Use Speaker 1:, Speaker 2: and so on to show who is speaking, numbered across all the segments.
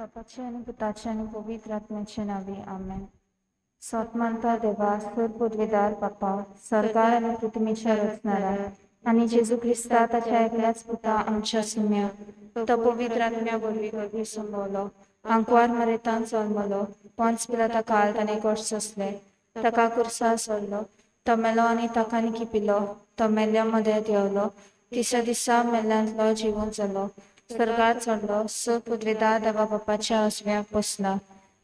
Speaker 1: बापाचे आणि पुताचे आणि पवित्र आत्म्याचे नावे आमेन. स्वतमंता देवा, सुरपुरवेदार बाप्पा, सरकार आणि पृथ्वीच्या रचणारा आणि जेजू ख्रिस्ता ताच्या एकल्याच पुता आमच्या सुम्या तो पवित्र आत्म्या बोलवी गर्भी संभवलो, अंकवार मरेतान जल्मलो, पोंच पिलाता काळ ताणे कष्ट सोंसले, ताका कुर्सा सोडलो, तो मेलो आणि ताका किपिलो, तो मेल्ल्यामध्ये देवलो, तिसऱ्या दिसा मेल्ल्यांतलो जिवंत जालो, स्वर्गात चढलो, सुपुद्वेदार देवा बापाच्या आसव्याक बसला,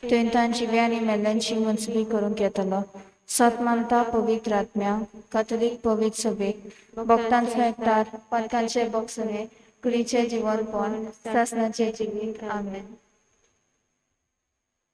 Speaker 1: तुवें तां जिव्या आनी मेल्ल्यांची मंचुली करूंक येतलो. सतमानता पवित्र आत्म्या, कातोलीक पवित्र सभेक, भक्तांचो एकठार, पातकांचे भोगसणे, कुडीचे जिवनपण, सासणाचे जिवीत. आमेन.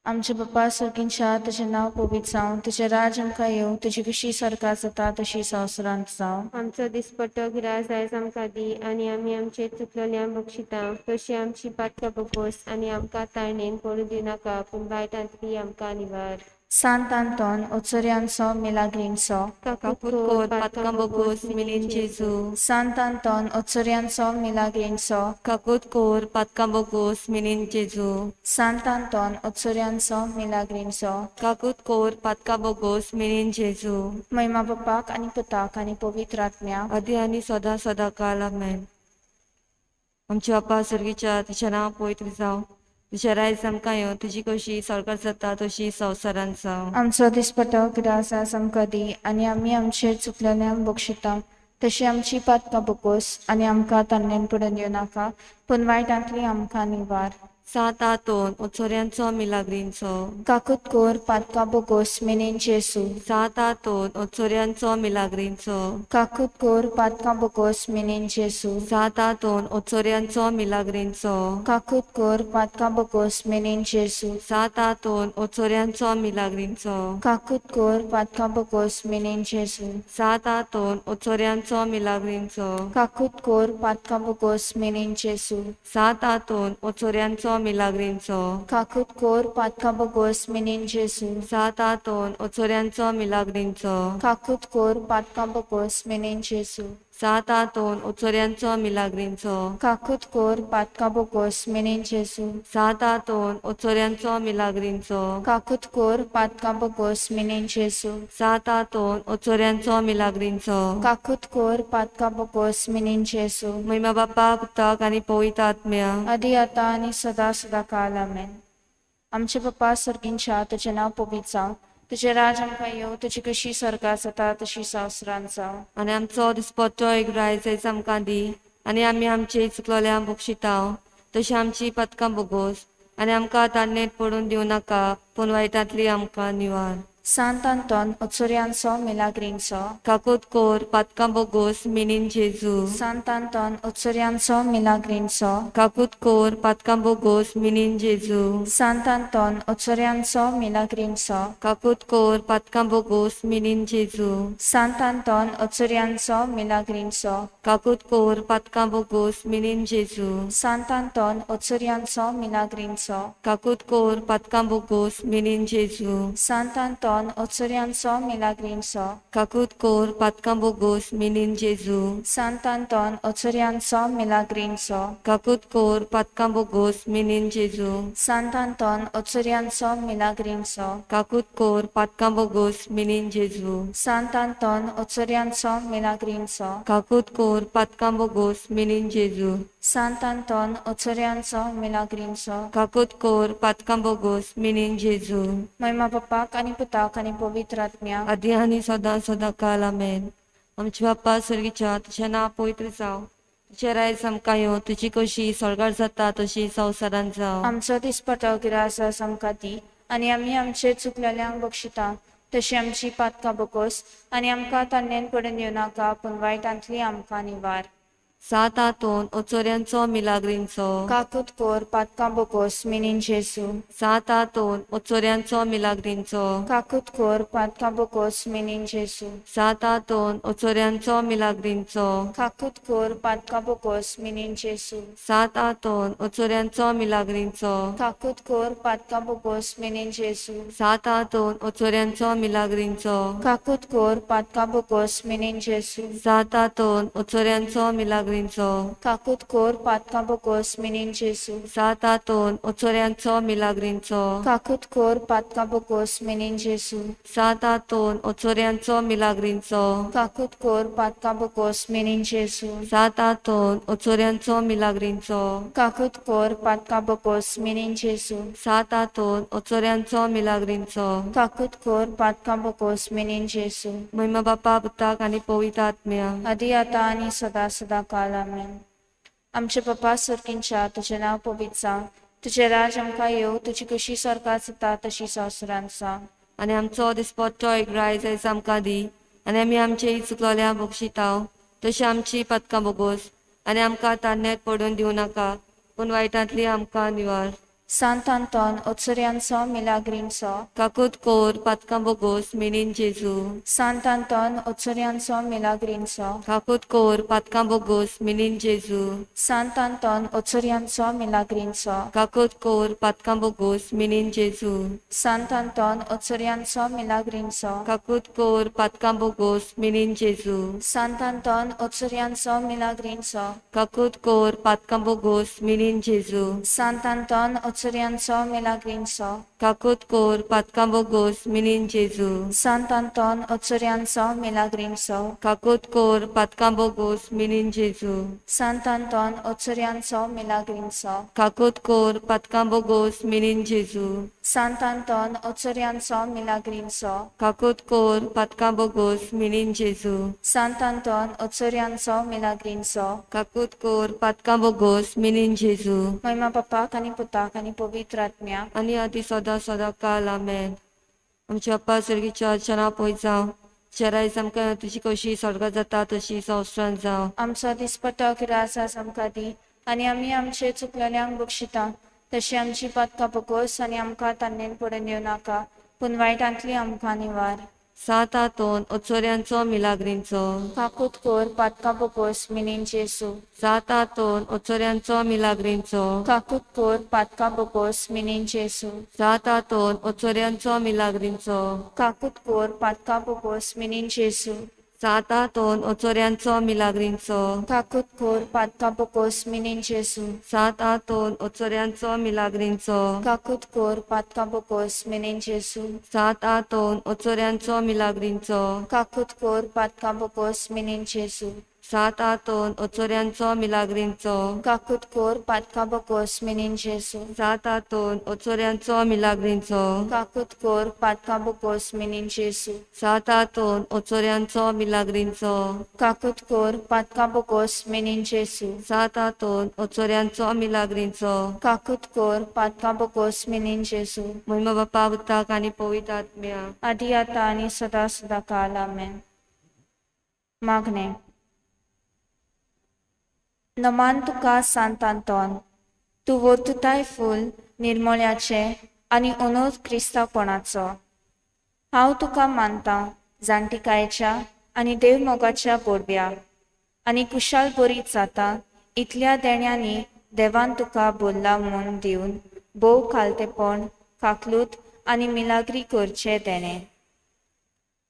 Speaker 1: आमचे बाप्पा सर्गींच्या तुझें नांव पवित्र जावं, तुझें राज आमकां येवं, तुजी कशी सरकार जाता तशी संवसारांत जावं.
Speaker 2: आमचो दिसपट्टो गिरास आयज आमकां दी, आनी आमी आमचे चुकलेल्यांक बक्षिता, तशी आमची पातकां बगोस, आनी आमकां ताळणेन पडूं दिनाका, पूण वायटांतली आमकां निवार.
Speaker 1: Sant Anton, oțorianso milagrinso.
Speaker 2: Kakutko, patkam bogos, milin Jesu.
Speaker 1: Sant Anton, oțorianso milagrinso.
Speaker 2: Kakutkor, patkam bogos, milin Jesu.
Speaker 1: Sant Anton, oțorianso milagrinso.
Speaker 2: Kakutkor, patkam bogos, milin Jesu.
Speaker 1: महिमा बापाक आणि पुताक आणि पवित्र आत्म्याक
Speaker 2: आदी आनी सदा सदा काल. आमेन. आमचे बापा सर्गीच्या तुझें नांव पवित्र जावं, तुझें रायज आमकां येवं, तुजी कशी सरकार जाता तशी संवसारांत जावं.
Speaker 1: आमचो दिसपटो गिरास आयज आमकां दी, आनी आमी आमचेर चुकलेल्यांक बक्षिता, तशी आमची पातकां बगोस, आनी आमकां तारणेन पडून दिवं नाका, पूण वायटांतली आमकां निवार.
Speaker 2: सात आतोन ओचोऱ्यांचो मिलाग्रींचो.
Speaker 1: काकूत कोर पातकां बगोस मेनेन जेसू.
Speaker 2: सात आतोन ओचोऱ्यांचो मिलाग्रींचो.
Speaker 1: काकूत कोर पातकां बगोस मेनेन जेसू.
Speaker 2: सात आतोन ओचोऱ्यांचो मिलाग्रींचो.
Speaker 1: काकूत कोर पातकां बगोस मेनेन जेसू.
Speaker 2: सात आतोन ओचोऱ्यांचो मिलाग्रींचो.
Speaker 1: काकूत कोर पातकां बगोस मेनेन जेसू.
Speaker 2: सात आतोन ओचोऱ्यांचो मिलाग्रींचो.
Speaker 1: काकूत कोर पातकां बगोस मेनेन जेसू.
Speaker 2: सात आतोन ओचोऱ्यांचो मिलाग्रींचो.
Speaker 1: काकूत कोर पातकां बगोस मेनेन जेसू.
Speaker 2: सात आतोन ओचोऱ्यांचो मिलाग्रींचो.
Speaker 1: काकूत कोर पातकां बगोस मेनेन जेसू.
Speaker 2: सात आतोन ओचोऱ्यांचो मिलाग्रींचो.
Speaker 1: काकूत कोर पातकां बगोस मेनेन जेसू.
Speaker 2: सात आतोन ओचोऱ्यांचो मिलाग्रींचो.
Speaker 1: काकूत कोर पातकां बगोस मेनेन जेसू.
Speaker 2: सात आतोन ओचोऱ्यांचो मिलाग्रींचो.
Speaker 1: काकूत कोर पातकां बगोस मेनेन जेसू.
Speaker 2: महिमा बापा पुताक आनी पवित्र आत्म्या
Speaker 1: आदी आतां आनी सदा सदा काल. आमेन. आमचे बाप्पा सर्गींच्या तुजें नांव पवित्र जावं, तुजें राज आमकां येवं, तुजी कशी सरकार जाता तशी संवसारांत जावं.
Speaker 2: आनी आमचो दिसपट्टो एक रायज आमकां दी, आनी आमी आमचे चुकलोल्यांक बक्षिता, तशी आमची पथकां बगोस, आनी आमकां तारणेंत पडून दिवं नाका, पूण वायटांतली आमकां निवार.
Speaker 1: Sant Anton, oțorianso milagrinso.
Speaker 2: काकूत कोर पातकां बगोस मेनीन जेजू.
Speaker 1: Sant Anton, oțorianso milagrinso.
Speaker 2: काकूत कोर पातकां बगोस मेनीन जेजू.
Speaker 1: Sant Anton, oțorianso milagrinso.
Speaker 2: काकूत कोर पातकां बगोस मेनीन जेजू.
Speaker 1: Sant Anton, oțorianso milagrinso.
Speaker 2: काकूत कोर पातकां बगोस मेनीन जेजू.
Speaker 1: Sant Anton, oțorianso milagrinso.
Speaker 2: काकूत कोर पातकां बगोस मेनीन जेजू.
Speaker 1: Sant Anton, oțorianso milagrinso.
Speaker 2: काकूत कोर पातकां बगोस मेनीन जेजू.
Speaker 1: Sant Anton, oțorianso milagrinso.
Speaker 2: काकूत कोर पातकां बगोस मेनीन जेजू.
Speaker 1: Sant Anton, oțorianso milagrinso.
Speaker 2: काकूत कोर पातकां बगोस मेनीन जेजू.
Speaker 1: Sant Anton, oțorianso milagrinso.
Speaker 2: काकूत कोर पातकां बगोस मेनीन जेजू.
Speaker 1: Sant Anton, oțorianso milagrinso.
Speaker 2: काकूत कोर पातकां बगोस मेनीन जेजू.
Speaker 1: महिमा बापाक आनी पुताक आनी पवित्र आत्म्याक
Speaker 2: आदी आनी सदा सदा काल. आमेन. आमचे बाप्पा सर्गीच्या तुजें नांव पवित्र जावं, तुजें रायज आमकां येवं, तुजी कशी सरकार जाता तशी संवसारांत जावं.
Speaker 1: आमचो दिसपटो गिरास आयज आमकां दी, आनी आमी आमचेर चुकलेल्यांक बक्षिता, तशी आमची पातकां बगोस, आनी आमकां तारणेन पडून दिवं नाका, पूण वायटांतली आमकां निवार.
Speaker 2: सात आतोन ओचोऱ्यांचो मिलाग्रींचो.
Speaker 1: काकूत कोर पातकां बगोस मेनीन जेसू.
Speaker 2: सात आतोन ओचोऱ्यांचो मिलाग्रींचो.
Speaker 1: काकूत कोर पातकां बगोस मेनीन जेसू.
Speaker 2: सात आतोन ओचोऱ्यांचो मिलाग्रींचो.
Speaker 1: काकूत कोर पातकां बगोस मेनीन जेसू.
Speaker 2: सात आतोन ओचोऱ्यांचो मिलाग्रींचो.
Speaker 1: काकूत कोर पातकां बगोस मेनीन जेसू.
Speaker 2: सात आतोन ओचोऱ्यांचो मिलाग्रींचो.
Speaker 1: काकूत कोर पातकां बगोस मेनीन जेसू.
Speaker 2: सात आतोन ओचोऱ्यांचो मिलाग्रींचो.
Speaker 1: काकूत कोर पातकां बगोस मेनीन जेसू.
Speaker 2: सात आतोन ओचोऱ्यांचो मिलाग्रींचो. सात आतोन ओचोऱ्यांचो मिलाग्रींचो. मिलाग्रींचो
Speaker 1: काकूत कोर पातकां बोगोस मिनीन जेजू
Speaker 2: सात हातून ओचोऱ्यांचो मिलाग्रींचो
Speaker 1: काकूत कोर पातकां बोगोस मिनीन जेजू
Speaker 2: सात हातून ओचोऱ्यांचो मिलाग्रींचो
Speaker 1: काकूत कोर पातकां बोगोस मिनीन जेजू
Speaker 2: सात हातून ओचोऱ्यांचो मिलाग्रींचो
Speaker 1: काकूत कोर पातकां बोगोस मिनीन जेजू
Speaker 2: सात हातून ओचोऱ्यांचो मिलाग्रींचो
Speaker 1: काकूत कोर पातकां बोगोस मिनीन जेजू
Speaker 2: महिमा बापा पुताक आनी पवित्र आत्म्या
Speaker 1: आदी आतां आनी सदां सदां काल आमेन. आमचे पप्पा सर्गींच्या तुजें नांव पवित्र जावं तुजें राज आमकां येवं तुजी कशी स्वर्गात जाता तशी संवसारांत जावं
Speaker 2: आनी आमचो दिसपट्टो एक रायज आयज आमकां दी आनी आमी आमचे चुकलोल्या बक्षितांव तशी आमची पदकां बोगोस आनी आमकां तान्नेत पडून दिवं नाका पूण वायटांतली आमकां निवार.
Speaker 1: सांत आंतोन ओचोऱ्यांचो मिलाग्रींचो
Speaker 2: काकूत कोर पदकां बोगोस मिनीन जेजू
Speaker 1: सांत आंतोन ओचोऱ्यांचो मिलाग्रींचो
Speaker 2: काकूत कोर पदकां बोगोस मिनीन जेजू
Speaker 1: सांत आंतोन ओचोऱ्यांचो मिलाग्रींचो
Speaker 2: काकूत कोर पदकां बोगोस मिनीन जेजू
Speaker 1: सांत आंतोन ओचोऱ्यांचो मिलाग्रींचो
Speaker 2: काकूत कोर पदकां बोगोस मिनीन जेजू
Speaker 1: सांत आंतोन ओचोऱ्यांचो मिलाग्रींचो
Speaker 2: काकूत कोर पदकां बोगोस मिनीन जेजू
Speaker 1: सांत आंतोन ओचोऱ्यांचो मिलाग्रींचो
Speaker 2: काकूत कोर पदकां बोगोस मिनीन जेजू
Speaker 1: सांत आंतोन ओचोऱ्यांचो मिलाग्रींचो
Speaker 2: काकूत कोर पदकां बोगोस मिनीन जेजू
Speaker 1: सांत आंतोन ओचोऱ्यांचो मिलाग्रींचो
Speaker 2: काकूत कोर पदकां बोगोस मिनीन जेजू
Speaker 1: सांत आंतोन ओचोऱ्यांचो मिलाग्रींचो
Speaker 2: काकूत कोर पदकां बोगोस मिनीन जेजू
Speaker 1: सांत आंतोन ओचोऱ्यांचो मिलाग्रींचो
Speaker 2: काकूत कोर पदकां बोगोस मिनीन जेजू
Speaker 1: महिमा पप्पाक आनी पुताक आनी पवित्र आत्म्याक
Speaker 2: आनी आदी सदां सदां काल आमेन. आमचे अप्पा सर्गीच्या नांव पवित्र जावं शरायज आमकां तुजी कशी स्वर्गात जाता तशी संवसारांत जावं
Speaker 1: आमचो दिसपट्टो किरास आमकां दी आनी आमी आमचे चुकलेल्यांक बक्षिता तशी आमची पदकां बोगोस आनी आमकां तान्नेन पडून येवं नाका पूण वायटांतली आमकां निवार.
Speaker 2: सात हातून ओचोऱ्यांचो मिलाग्रींचो
Speaker 1: काकूत कोर पातकां बोगोस मिनीन जेजू
Speaker 2: सात हातून ओचोऱ्यांचो मिलाग्रींचो
Speaker 1: काकूत कोर पातकां बोगोस मिनीन जेजू
Speaker 2: सात हातून ओचोऱ्यांचो मिलाग्रींचो
Speaker 1: काकूत कोर पातकां बोगोस मिनीन जेजू
Speaker 2: सात हातून ओचोऱ्यांचो मिलाग्रींचो
Speaker 1: काकूत कोर पातकां बोगोस मिनीन जेजू
Speaker 2: सात हातून ओचोऱ्यांचो मिलाग्रींचो
Speaker 1: काकूत कोर पातकां बोगोस मिनीन जेजू
Speaker 2: सात हातून ओचोऱ्यांचो मिलाग्रींचो
Speaker 1: काकूत कोर पातकां बोगोस मिनीन जेजू
Speaker 2: सात हातून ओचोऱ्यांचो मिलाग्रींचो
Speaker 1: काकूत कोर पातकां बोगोस मिनीन जेजू
Speaker 2: सात हातून ओचोऱ्यांचो मिलाग्रींचो
Speaker 1: काकूत कोर पातकां बोगोस मिनीन जेजू
Speaker 2: सात हातून ओचोऱ्यांचो मिलाग्रींचो
Speaker 1: काकूत कोर पातकां बोगोस मिनीन जेजू
Speaker 2: सात हातून ओचोऱ्यांचो मिलाग्रींचो
Speaker 1: काकूत कोर पातकां बोगोस मिनीन जेजू
Speaker 2: महिमा बापा पुताक आनी पवित्र आत्म्या
Speaker 1: आदी आतां आनी सदां सदां काल आमेन. मागणे नमान तुका सांत आंतोन तूं वर्तुताय फूल निर्मळ्याचे आनी अनोद क्रिस्तावपणाचो. हांव तुका मानतां जाणटिकायेच्या आनी देव मोगाच्या बोडव्या आनी कुशाल बरीत जाता इतल्या देण्यांनी देवान तुका बोल्ला म्हूण दिवन बोव खालतेपण काकलूत आनी मिलाग्री करचे देणे.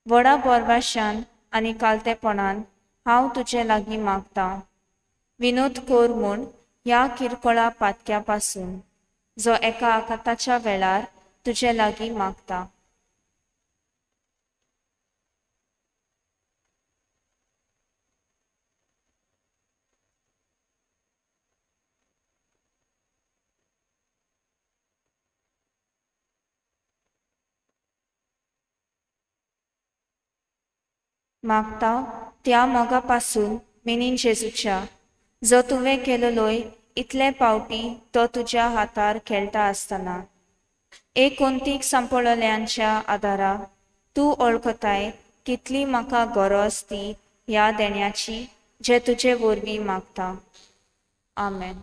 Speaker 1: व्हडा बोरवाशान आनी कालतेपणान हांव तुजे लागीं मागतां विनोद कोर म्हूण ह्या किरकोळा पातक्या पासून जो एका आकाताच्या वेळार तुजे लागीं मागता. मागता त्या मोगा पासून मिनीन जेजूच्या जो तुवें केलोलोय इतले पावटी तो तुज्या हातार खेळटा आसतना एकोंतीक सांपळल्यांच्या आदारा तूं ओळखताय कितली म्हाका गरज ती ह्या देण्याची जे तुजे वरवीं मागता. आमेन.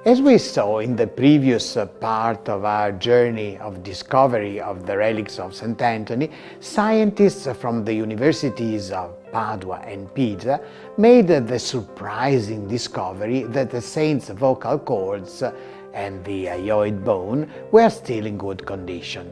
Speaker 3: As we saw in the previous part of our journey of discovery of the relics of St. Anthony, scientists from the universities of Padua and Pisa made the surprising discovery that the saint's vocal cords and the hyoid bone were still in good condition.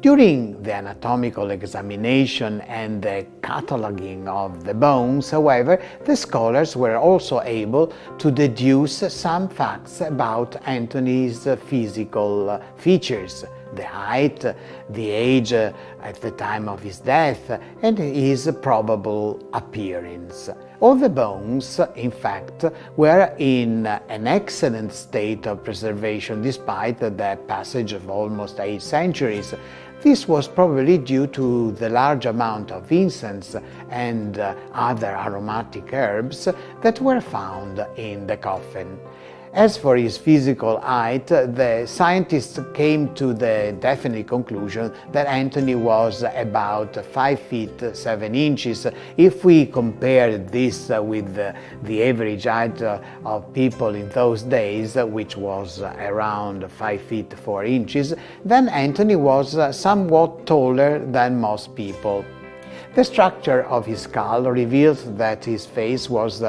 Speaker 3: During the anatomical examination and the cataloging of the bones, however, the scholars were also able to deduce some facts about Anthony's physical features: the height, the age at the time of his death, and his probable appearance. All the bones, in fact, were in an excellent state of preservation despite the passage of almost 8 centuries. This was probably due to the large amount of incense and other aromatic herbs that were found in the coffin. As for his physical height, the scientists came to the definite conclusion that Anthony was about 5 feet 7 inches. If we compare this with the average height of people in those days, which was around 5 feet 4 inches, then Anthony was somewhat taller than most people. The structure of his skull reveals that his face was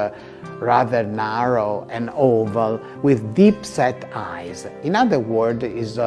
Speaker 3: rather narrow and oval with deep-set eyes. In other words, his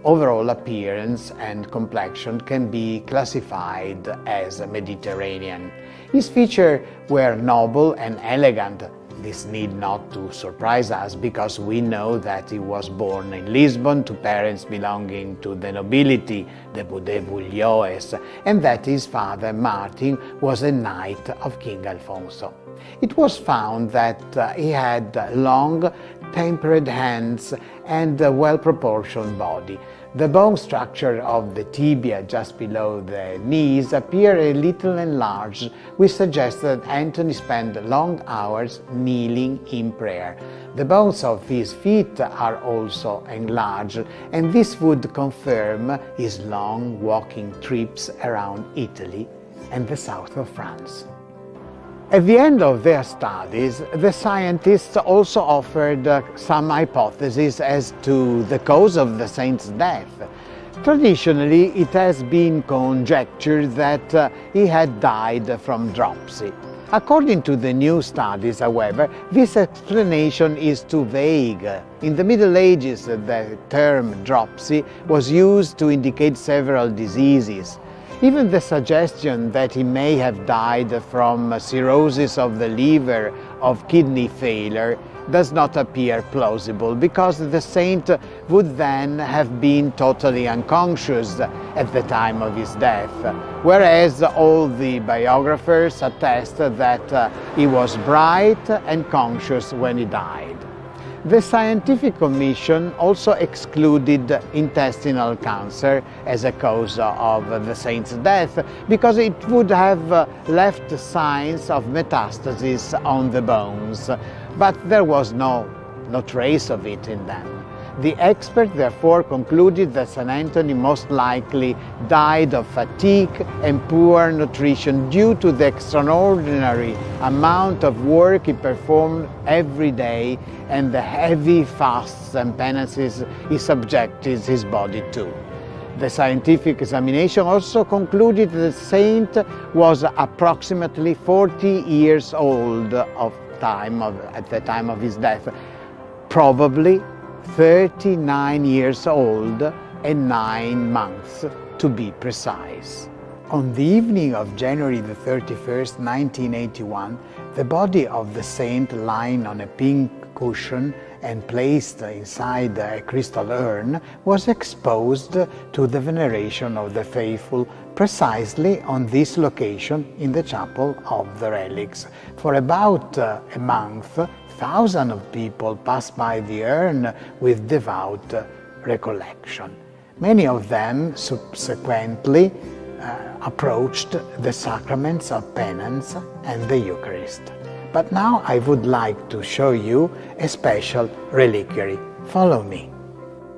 Speaker 3: overall appearance and complexion can be classified as Mediterranean. His features were noble and elegant. This need not to surprise us because we know that he was born in Lisbon to parents belonging to the nobility, the Budevulhoes, and that his father Martin was a knight of King Alfonso. It was found that he had long, tempered hands and a well-proportioned body. The bone structure of the tibia just below the knees appeared a little enlarged, which suggests that Anthony spent long hours kneeling in prayer. The bones of his feet are also enlarged, and this would confirm his long walking trips around Italy and the south of France. At the end of their studies, the scientists also offered some hypotheses as to the cause of the saint's death. Traditionally, it has been conjectured that he had died from dropsy. According to the new studies, however, this explanation is too vague. In the Middle Ages, the term dropsy was used to indicate several diseases. Even the suggestion that he may have died from cirrhosis of the liver, of kidney failure, does not appear plausible because the saint would then have been totally unconscious at the time of his death, whereas all the biographers attest that he was bright and conscious when he died. The scientific commission also excluded intestinal cancer as a cause of the saint's death because it would have left signs of metastasis on the bones, but there was no trace of it in them. The expert therefore concluded that St. Anthony most likely died of fatigue and poor nutrition due to the extraordinary amount of work he performed every day and the heavy fasts and penances he subjected his body to. The scientific examination also concluded that the saint was approximately 40 years old at the time of his death, probably 39 years old and 9 months to be precise. On the evening of January the 31st, 1981, the body of the saint lying on a pink cushion and placed inside a crystal urn was exposed to the veneration of the faithful precisely on this location in the Chapel of the Relics. For about a month, thousands of people passed by the urn with devout recollection. Many of them subsequently approached the sacraments of penance and the Eucharist. But now I would like to show you a special reliquary. Follow me.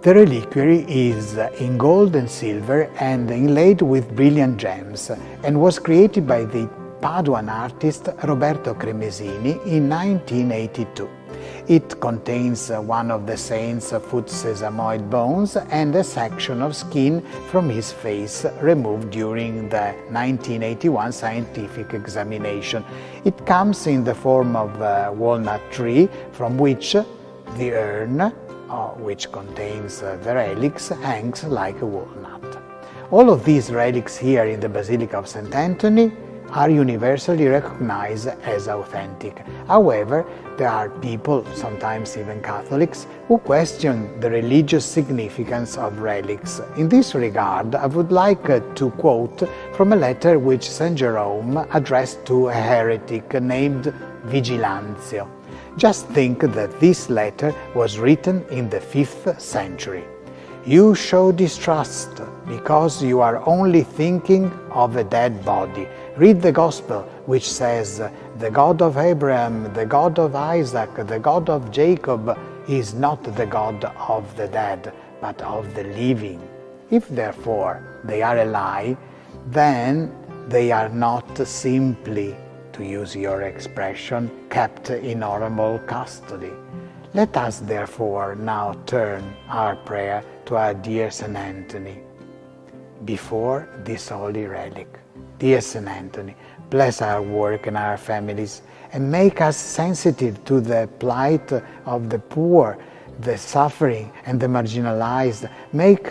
Speaker 3: The reliquary is in gold and silver and inlaid with brilliant gems and was created by the Paduan artist Roberto Cremesini in 1982. It contains one of the saint's foot sesamoid bones and a section of skin from his face removed during the 1981 scientific examination. It comes in the form of a walnut tree from which the urn, which contains the relics, hangs like a walnut. All of these relics here in the Basilica of St. Anthony are universally recognized as authentic. However, there are people, sometimes even Catholics, who question the religious significance of relics. In this regard, I would like to quote from a letter which St. Jerome addressed to a heretic named Vigilantio. Just think that this letter was written in the 5th century. You show distrust because you are only thinking of a dead body. Read the Gospel, which says, the God of Abraham, the God of Isaac, the God of Jacob is not the God of the dead, but of the living. If therefore they are alive, then they are not simply, to use your expression, kept in normal custody. Let us therefore now turn our prayer to our dear St. Anthony before this holy relic. Dear St. Anthony, bless our work and our families and make us sensitive to the plight of the poor, the suffering and the marginalized. Make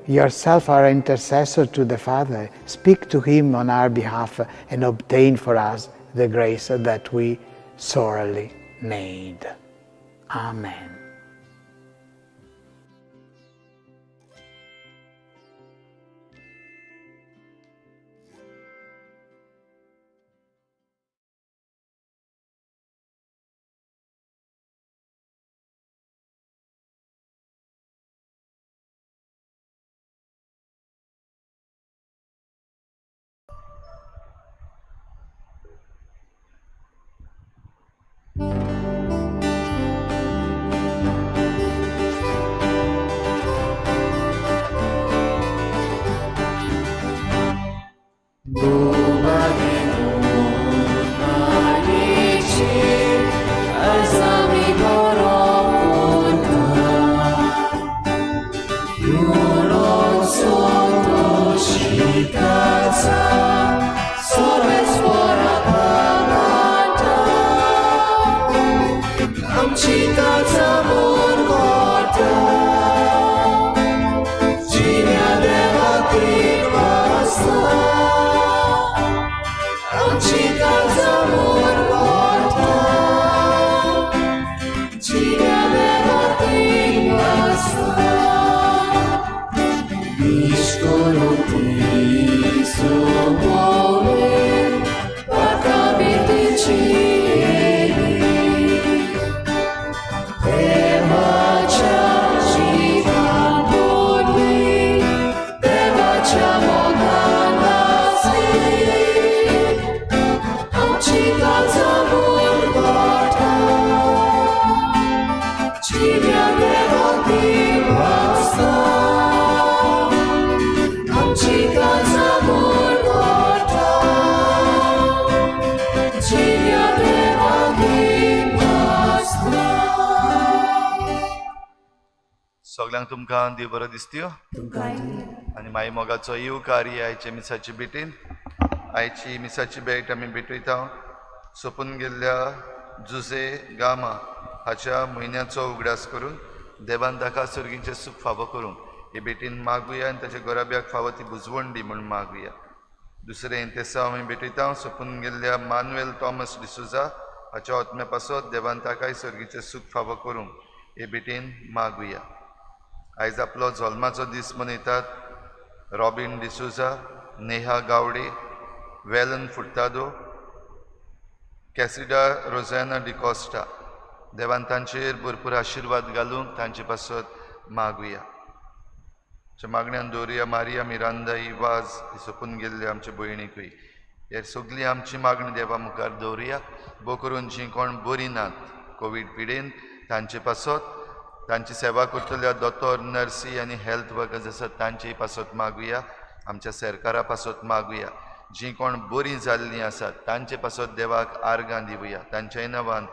Speaker 3: yourself our intercessor to the Father. Speak to him on our behalf and obtain for us the grace that we sorely need. Amen.
Speaker 4: सगळ्यांक तुमकां देव बरो दिसत्यो आनी मागीर मोगाचो येवकारी आयचे मिसाची भेटीन आयची मिसाची भेट आमी भेटयता सोंपून गेल्ल्या जुजे गामा हाच्या म्हयन्याचो उगडास करून देवान ताका सर्गींचे सूख फावो करूं हे भेटीन मागुया आनी ताच्या गोराब्याक फावो ती बुजवण दी म्हूण मागुया दुसरें तेसा आमी भेटयता सोंपून गेल्ल्या मानुएल थॉमस डिसुजा हाच्या आत्म्या पासत देवान ताकाय सर्गीचे सूख फावो करूं हे भेटीन मागुया आयज आपलो जल्माचो दीस मनयतात रॉबिन डिसुजा नेहा गावडे वेलन फुर्तादो कॅसिडा रोझॅना डिकॉस्टा देवान तांचेर भरपूर आशिर्वाद घालूंक तांचे पासत मागुया मागण्यान दवरुया मारिया मिरांदा इवाज सोंपून गेल्ले आमचे भयणीकूय हे सगळी आमची मागणी देवा मुखार दवरुया बो करून जीं कोण बरीं नात कोवीड पिडेन तांचे पासत तांची सेवा करतल्या दोतोर नर्सी आनी हेल्थ वर्कर्स आसात तांचेय पासत मागुया आमच्या सरकारा पासत मागुया जीं कोण बरीं जाल्लीं आसात तांचे पासत देवाक आर्गां दिवया, तांच्याय नांवान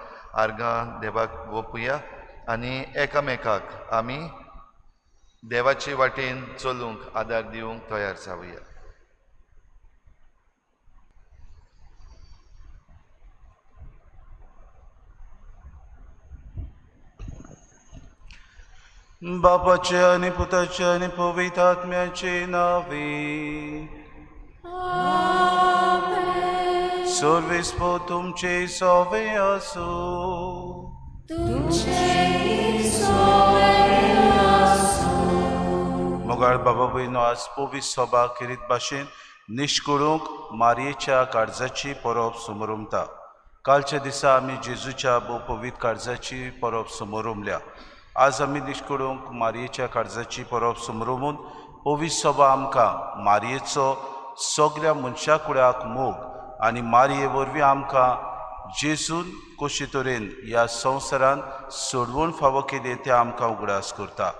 Speaker 4: आर्गां देवाक ओपुया आनी एकामेकाक आमी देवाचे वाटेन चलूंक आदार दिवंक तयार जावया.
Speaker 5: बापाचे आनी पुताचे आनी पवित्र आत्म्याचे नावे सर्वेस्पो तुमचे सोवे असो. मोगाळ बाबा भयणो, आज पवित्र सभा खेरीत भाशेन निश्कुळूंक मारयेच्या काळजाची परब समोरुमता. कालच्या दिसा आमी जेजूच्या भोव पवित्र काळजाची परब समोरुमल्या. आज आमी निश्कुळूंक मारयेच्या काळजाची परब समोरुमून पवित्र सभा आमकां मारयेचो सगळ्या मनशा कुळाक मोग आनी मारये वरवीं आमकां जेजून कशे तरेन ह्या संवसारान सोडवून फावो केले तें आमकां उगडास करता.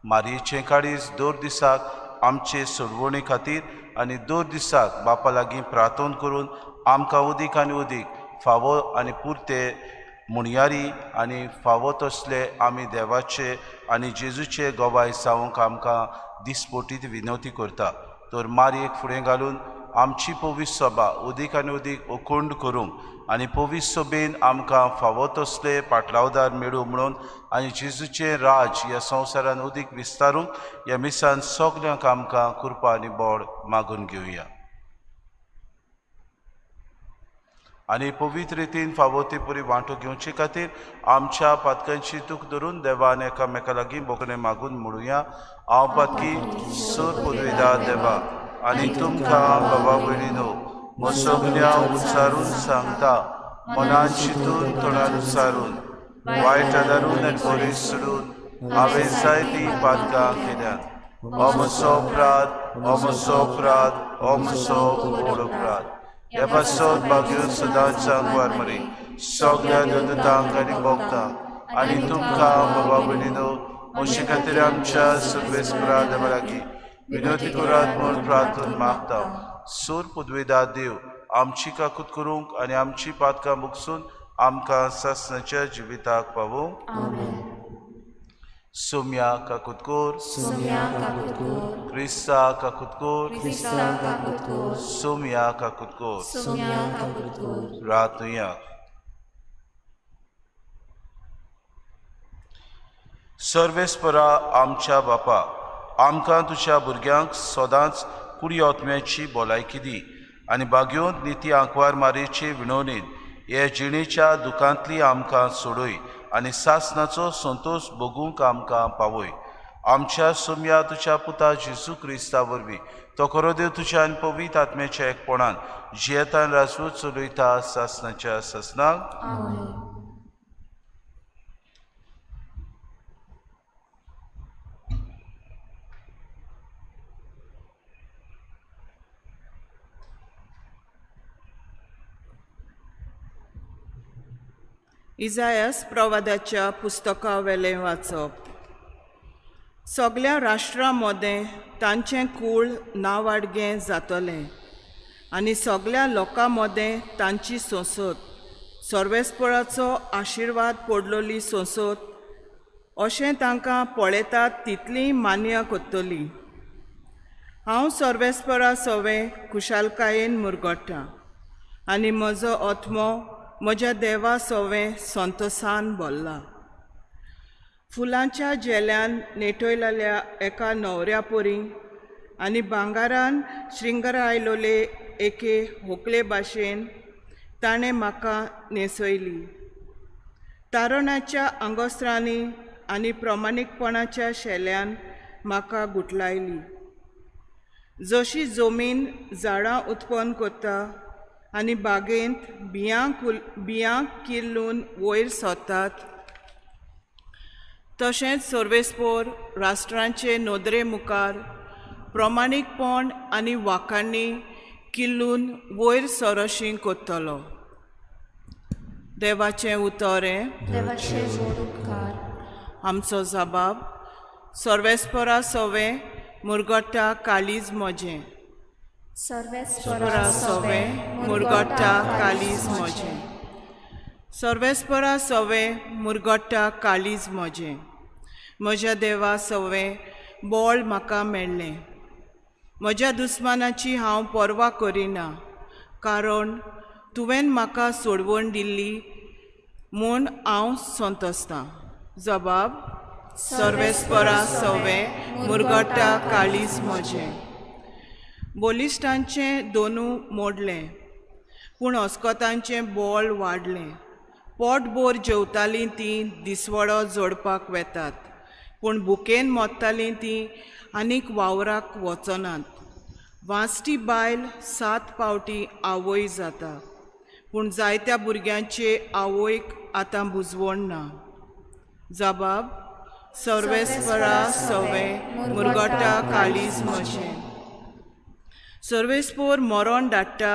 Speaker 5: मारयेचें काळीज दर दिसाक आमचे सोडवणे खातीर आनी दर दिसाक बापा लागीं प्रार्थना करून आमकां उदीक आनी उदीक फावो आनी पुरते मुणयारी आनी फावो तसले आमी देवाचे आनी जेजूचे गोवाय जावंक आमकां दिसपोटीत विनवती करता. तर मारयेक फुडें घालून आमची पवित्र सभा उदीक आनी उदीक अखंड करूंक आनी पवित्र सभेन आमकां फावो तसले पाटलावदार मेळूं म्हणून आनी जेजूचें राज ह्या संवसारान उदीक विस्तारूंक ह्या मिसान सगल्यांक आमकां कृपा आनी बोड मागून घेवया. आनी पवित्र रितीन फावो ते परी वांटो घेवचे खातीर आमच्या पातकांची तूक धरून देवान एकामेका लागीं बोगणे मागून म्हणुया. हांव पातकी सोर पदवीदार देवा आनी तुमकां बाबा भयणीनो सगळ्या उच्चारून सांगता, मनान चिंतून तोंडान उच्चारून वायट आदारून आनी बरें सोडून हांवें जायतीं पातकां केल्यात. हो म्हजो अपराध, हो म्हजो अपराध, हो म्हजो व्हड अपराध. ह्या पासत भाग्यो सदांच सांगवार मरे सगळ्या देवतांक आनी भक्तांक आनी तुमकां बाबा भयणीनो अशे खातीर आमच्या सर्वेस्परा देवा लागीं विनवती करात म्हूण प्रार्थना मागता. सोर पदवीदार देव आमची काकूत करूंक आनी आमची पातकां मुगसून आमकां सासणाच्या जिविताक पावूंक. सोम्या काकूत कोर, क्रिस्ता काकूत कोर, सोम्या काकूत कोर. रातुया. सर्वेस्परा आमच्या बापा, आमकां तुज्या भुरग्यांक सदांच कुडी आत्म्याची भलायकी दी आनी बागयोंत निती आंकवार मारयेचे विणवणेन हे जिणेच्या दुखांतली आमकां सोडय आनी सासणाचो संतोश भोगूंक आमकां पावय. आमच्या सोम्या तुज्या पुता जेजू क्रिस्ता वरवीं तो खरो देव तुज्या आनी पवित्र आत्म्याच्या एकपणान जियेतान राजवून चलयता सासणाच्या सासणाक.
Speaker 6: इजायास प्रवादाच्या पुस्तका वेलें वाचप. सगळ्या राष्ट्रां मदें तांचें कूळ नांवाडगें जातलें आनी सगळ्या लोकां मदें तांची संसद सर्वेस्पराचो आशिर्वाद पडलोली संसद अशें तांकां पळयतात तितली मान्य कोत्तली. हांव सर्वेस्परा सवें खुशालकायेन मुरगट्टां आनी म्हजो आत्मो म्हज्या देवा सवें संतोसान भरला. फुलांच्या जेल्यान नेटयलेल्या एका न्हवऱ्या परी आनी भांगारान श्रिंगार आयलोले एके व्हंकले भाशेन ताणें म्हाका न्हेसयली. तारणाच्या आंगोस्त्रांनी आनी प्रमाणीकपणाच्या शेल्यान म्हाका गुटलायली. जशी जमीन झाडां उत्पन्न करता आनी बागेंत बियांक किल्लून वयर सरतात, तशेंच सर्वेस्पोर राष्ट्रांचे नोदरे मुखार प्रमाणीकपण आनी वाखाणणी किल्लून वयर सरशी कोत्तलो. देवाचें उतोरें. आमचो जबाब. सर्वेस्परा सवें मुरगट्टा काळीज म्हजें. सर्वेस्परा सवे मुरगट्टा कालीज म्हजें. सर्वेस्परा सवे मुरगट्टा कालीज म्हजें. म्हज्या देवा सवे बोळ म्हाका मेळ्ळें. म्हज्या दुस्मानाची हांव पर्वा करिना, कारण तुवें म्हाका सोडवण दिल्ली म्हूण हांव संतोसतां. जबाब. सर्वेस्परा सवे मुरगट्टा काळीज म्हजें. बोलिश्टांचें दोनू मोडलें, पूण अस्कोतांचें बोळ वाडलें. पोटभर जेवतालीं तीं दिसवडो जोडपाक वेतात, पूण भुकेन मोडटालीं तीं आनीक वावराक वचनात. वांसटी बायल 7 पावटी आवय जाता, पूण जायत्या भुरग्यांचे आवयक आतां बुजवण ना. जबाब. सर्वेस्परा सवे मुरगट्टा काळीज म्हजें. सर्वेस्पोर मरण धाडटा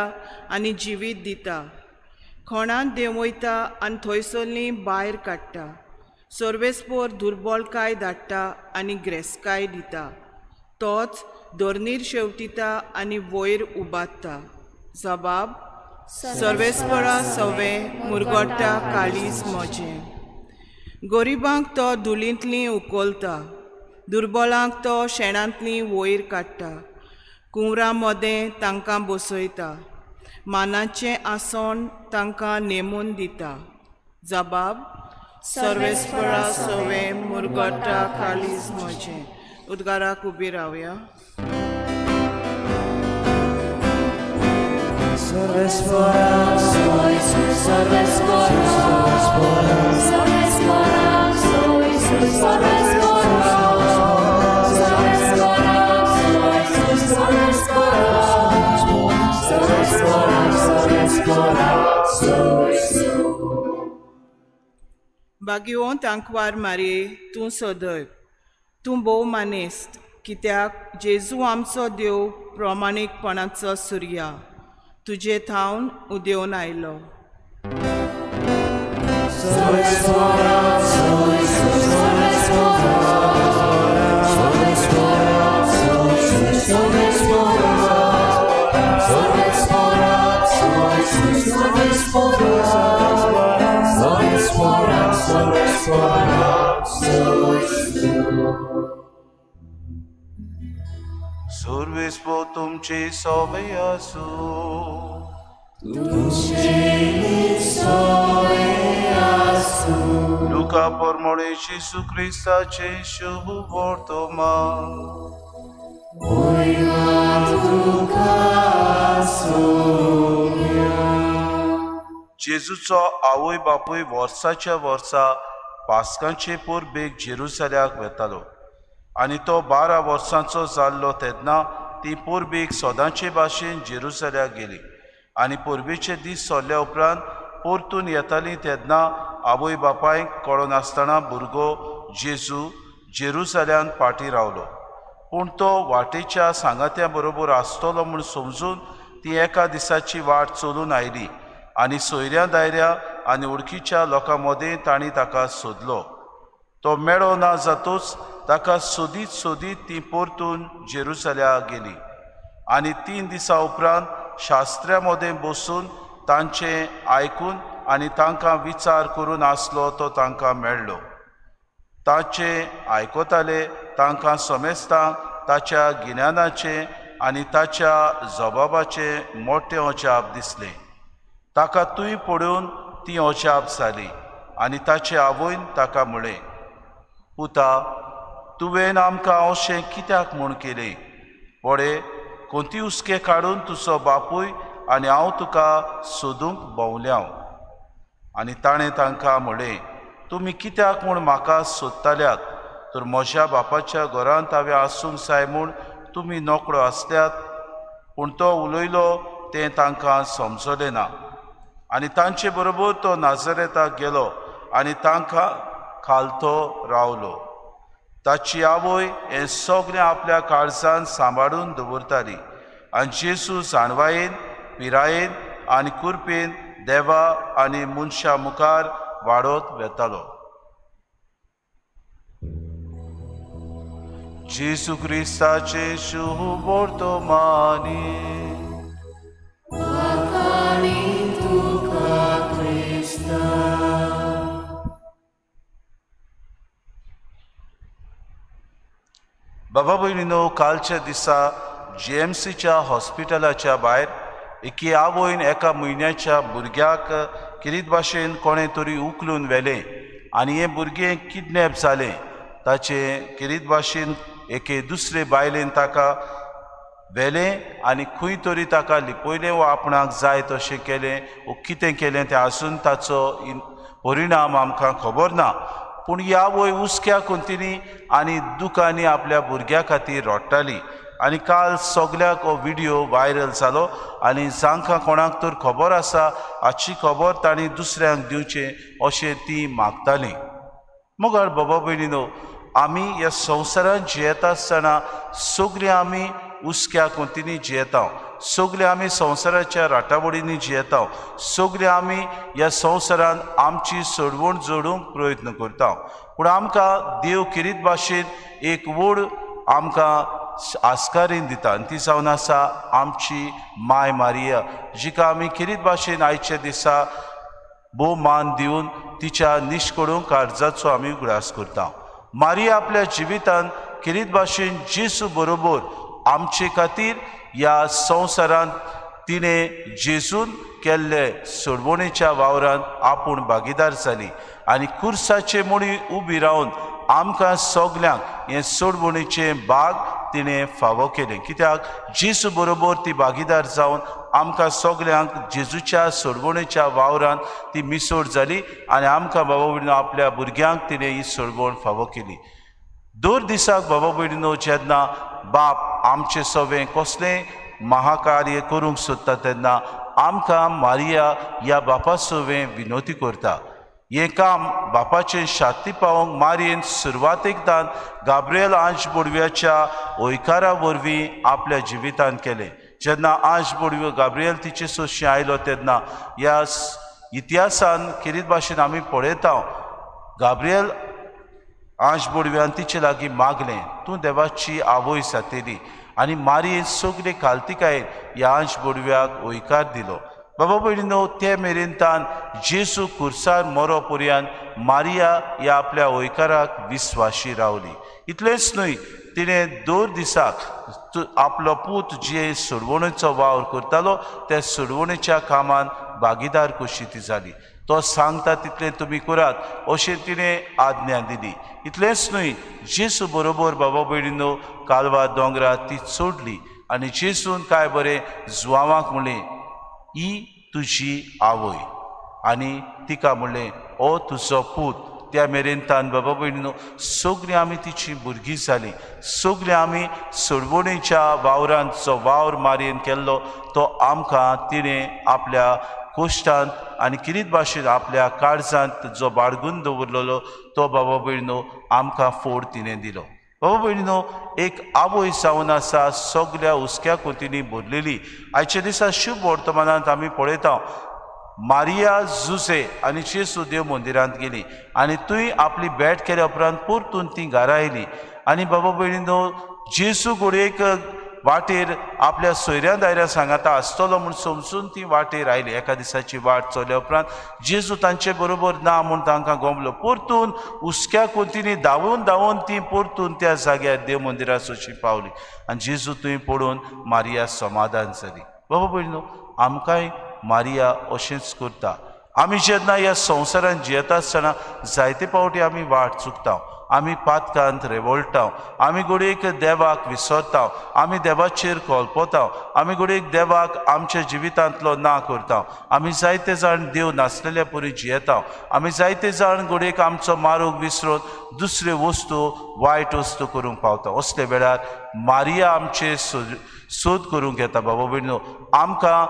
Speaker 6: आनी जिवीत दिता. खोणांत देंवयता आनी थंयसरलीं भायर काडटा. सर्वेस्पोर दुर्बळकाय धाडटा आनी ग्रेसकाय दिता. तोच धरणीर शेवटिता आनी वयर उबारता. जबाब. सर्वेस्परा सवे मुरगट्टा काळीज म्हजें. गरिबांक तो धुलींतलीं उखलता, दुर्बलांक तो शेणांतलीं वयर काडटा. कुंवरां मदें तांकां बसयता, मानाचें आसोण तांकां नेमून दिता. जबाब. सर्वेस्परा सवे मुरगट्टा काळीज म्हजें. उद्गाराक उबी रावया. भाग्यवंत आंकवार मारये, तूं सदैव, तूं भोव मानेस्त, कित्याक जेजू आमचो देव प्रामाणीकपणाचो सुर्या तुजे थावन उदेवन आयलो.
Speaker 5: सर्वेस्पो तुमचे सवे आसूं. लुका परमोळे जेजू क्रिस्ताचे शुभ वर्तमान. जेजूचो आवय बापूय वर्साच्या वर्सा पास्कांचे परबेक जेरुसल्याक वेतालो, आनी तो 12 वर्सांचो जाल्लो तेन्ना ती परबेक सदांचे भाशेन जेरुसल्याक गेली. आनी परबेचे दीस सोल्ल्या उपरांत परतून येतालीं तेन्ना आवय बापायक कळो नासतना भुरगो जेजू जेरुसल्यान फाटीं रावलो. पूण तो वाटेच्या सांगात्या बरोबर आसतलो म्हूण समजून ती एका दिसाची वाट चलून आयली, आनी सोयऱ्यां दायऱ्या आनी वळखीच्या लोकां मदें तांणी ताका सोदलो. तो मेळो ना जातूच ताका सोदीत सोदीत ती परतून जेरुसल्याक गेली. आनी 3 दिसां उपरांत शास्त्र्यां मदें बसून तांचें आयकून आनी तांकां विचार करून आसलो तो तांकां मेळ्ळो. तांचें आयकताले तांकां समेस्तांक ताच्या गिन्यानाचें आनी ताच्या जबाबाचें मोठें अजाप दिसलें. ताका तुय पळोवन ती अजाप जाली, आनी ताचे आवयन ताका म्हळें, पुता, तुवें आमकां अशें कित्याक म्हूण केलें? पळय, कोणती उस्के काडून तुजो बापूय आनी हांव तुका सोदूंक भोंवल्याव. आनी ताणें तांकां म्हळें, तुमी कित्याक म्हूण म्हाका सोदताल्यात? तर म्हज्या बापाच्या घरांत हांवें आसूंक जाय म्हूण तुमी नोकळो आसल्यात. पूण तो उलयलो तें तांकां समजलें ना. आनी तांचे बरोबर तो नाजरेताक गेलो आनी तांकां खालतो रावलो. ताची आवय हें सगळें आपल्या काळजांत सांबाळून दवरताली. आनी जेजू जाणवायेन, पिरायेन आनी कुरपेन देवा आनी मनशा मुखार वाडत वेतालो. जेजू क्रिस्ताचे शुभ वर्तमानी. बाबा भयणीनो, कालच्या दिसा GMCच्या हॉस्पिटलाच्या भायर एके आवयन एका म्हयन्याच्या भुरग्याक किरीत भाशेन कोणें तरी उखलून व्हेलें आनी हें भुरगें किडनॅप जालें. ताचे किरीत भाशेन एके दुसरे बायलेन ताका व्हेलें आनी खंय तरी ताका लिपयलें वा आपणाक जाय तशें केलें वा कितें केलें तें आजून ताचो परिणाम आमकां खबर ना. पूण ह्या आवय उस्क्या कोंतिनी आनी दुखांनी आपल्या भुरग्या खातीर रडटाली. आनी काल सगळ्याक हो व्हिडियो व्हायरल जालो आनी जांकां कोणाक तर खबर आसा हाची खबर तांणी दुसऱ्यांक दिवचें अशें ती मागताली. मगर बाबा भयणीनो, आमी ह्या संवसारांत जियेता आसतना सगळीं आमी उस्क्या कोंतिनी जियेता, सगळीं आमी संवसाराच्या राटावडींनी जियेता, सगळीं आमी ह्या संवसारांत आमची सोडवण जोडूंक प्रयत्न करता. पूण आमकां देव किरीत भाशेन एक व्हड आमकां आस्कारीन दिता आनी ती जावन आसा आमची माय मारिया, जिका आमी किरीत भाशेन आयच्या दिसा भोव मान दिवन तिच्या निश्कडूंक काळजाचो आमी उगडास करता. मारिया आपल्या जिवितांत किरीत भाशेन जेजू बरोबर आमचे खातीर ह्या संवसारांत तिणें जेजून केल्ले सोडवणेच्या वावरांत आपूण भागीदार जाली आनी कुर्साचे मुळी उबी रावन आमकां सगल्यांक हें सोडवणेचें भाग तिणें फावो केलें. कित्याक जेजू बरोबर ती भागीदार जावन आमकां सगल्यांक जेजूच्या सोडवणेच्या वावरांत ती मिसोड जाली आनी आमकां बाबा भयणीनो आपल्या भुरग्यांक तिणें ही सोडवण फावो केली. दर दिसाक बाबा भयणीनो, जेन्ना बाप आमचे सवें कसलेंय महाकार्य करूंक सोदता तेन्ना आमकां मारिया ह्या बापा सवें विनोती करता. हें काम बापाचें शाती पावोवंक मारयेन सुरवातेकदान गाब्रिएल आंज बोडव्याच्या ओयकारा वरवीं आपल्या जिवितांत केलें. जेन्ना आंज बोडव्यो गाब्रिएल तिचे सोशी आयलो तेन्ना ह्या इतिहासान किरीत भाशेन आमी पळयता, गाब्रिएल आंज बोडव्यान तिचे लागीं मागलें, तूं देवाची आवय जातली, आनी मारयेन सगळे खालतिकायेन ह्या आंज बोडव्याक ओयकार दिलो. बाबा भयणीनो, ते मेरेन तान जेजू कुर्सार मरो पर्यंत मारिया ह्या आपल्या ओयकाराक विस्वाशी रावली. इतलेंच न्हय, तिणें दर दिसाक आपलो पूत जे सोडवणेचो वावर करतालो त्या सोडवणेच्या कामान भागीदार कशी ती जाली. तो सांगता तितलें तुमी करात अशें तिणें आज्ञा दिली. इतलेंच न्हय, जेजू बरोबर बाबा भयणीनो कालवा दोंगरार ती चडली आनी जेजून काय बरें जुवांवाक म्हणलें, ही तुजी आवय, आनी तिका म्हणलें, ओ तुजो पूत. त्या मेरेन तान बाबा भयणीनो सगळीं आमी तिची भुरगीं जालीं, सगळीं आमी सोडवणेच्या वावरांत जो वावर मारयेन केल्लो तो आमकां तिणें आपल्या कोश्टांत आनी किरीत भाशेन आपल्या काळजांत जो बाळगून दवरलेलो तो बाबा भयणीनो आमकां फोड तिणें दिलो. बाबा भयणीनो, एक आवय जावन आसा सगळ्या उस्क्या कोंतिनी भरलेली. आयच्या दिसा शुभ वर्तमानांत आमी पळयता मारिया जुसे आनी जेजू देव मंदिरांत गेली आनी थंय आपली भेट केल्या उपरांत परतून ती घरा आयली. आनी बाबा भयणीनो, जेजू घोडयेक वाटेर आपल्या सोयऱ्या दायऱ्या सांगाता आसतलो म्हूण समजून ती वाटेर आयली. एका दिसाची वाट चलल्या उपरांत जेजू तांचे बरोबर ना म्हूण तांकां गमलो. परतून उस्क्या कोंतिनी धांवून धांवून ती परतून त्या जाग्यार देव मंदिरा सोशी पावली आनी जेजू थंय पळोवन मारिया समाधान जाली. बाबा भयणीनो, आमकांय मारिया अशेंच करता. आमी जेन्ना ह्या संवसारांत जियेता आसतना जायते फावटी आमी वाट चुकता, आमी पातकांत रेवळटा, आमी घडयेक देवाक विसरता, आमी देवाचेर कोलपता, आमी घडयेक देवाक आमच्या जिवितांतलो ना करता, आमी जायते जाण देव नासलेल्या परी जियेता, आमी जायते जाण घडयेक आमचो मारूक विसरून दुसऱ्यो वस्तू वायट वस्तू करूंक पावता. असले वेळार मारिया आमचे सोद करूंक येता. बाबा भयणीनो, आमकां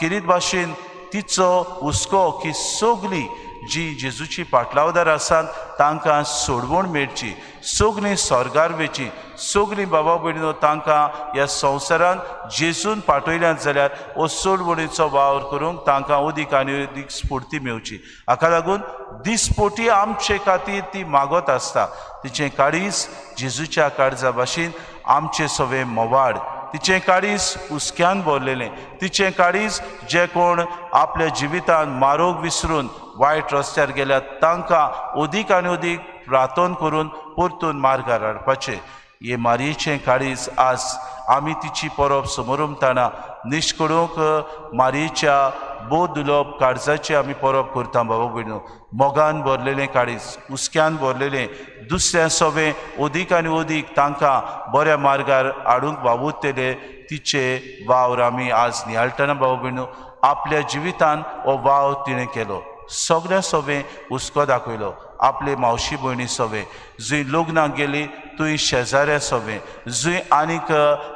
Speaker 5: किरीत भाशेन तिचो हुस्को की सगळीं जी जेजूची पाटलावदार आसात तांकां सोडवण मेळची, सगळीं स्वर्गार वयची, सगळीं बाबा भयणीनो तांकां ह्या संवसारांत जेजून पाठयल्यात जाल्यार हो सोडवणेचो वावर करूंक तांकां अदीक आनी अदीक स्फूर्ती मेळची. हाका लागून दिसपोटी आमचे खातीर ती मागत आसता. तिचें काळीज जेजूच्या काळजा भाशेन आमचे सवें मोवाड तिचें काळीज हुस्क्यान भरलेलें, तिचें काळीज जे कोण आपल्या जिवितान मारोग विसरून वायट रस्त्यार गेल्यात तांकां अदीक आनी अदीक प्रार्थना करून परतून मार्गार हाडपाचें. हे मारयेचें काळीज आज आमी तिची परब समोरुमताना निश्कळूंक मारयेच्या बोध दुलोप काळजाची आमी परब करता. बाबा भयणो, मोगान भरलेलें काळीज, हुस्क्यान भरलेलें, दुसऱ्या सवे अदीक आनी अदीक तांकां बऱ्या मार्गार हाडूंक वावुरतले तिचे वावर आमी आज नियाळटना. बाबा भयणो, आपल्या जिवितान हो वाव तिणें केलो. सगळ्या सवे हुस्को दाखयलो. आपले मावशी भयणी सवे, जंय लग्नाक गेली थंय शेजाऱ्या सवे, जंय आनीक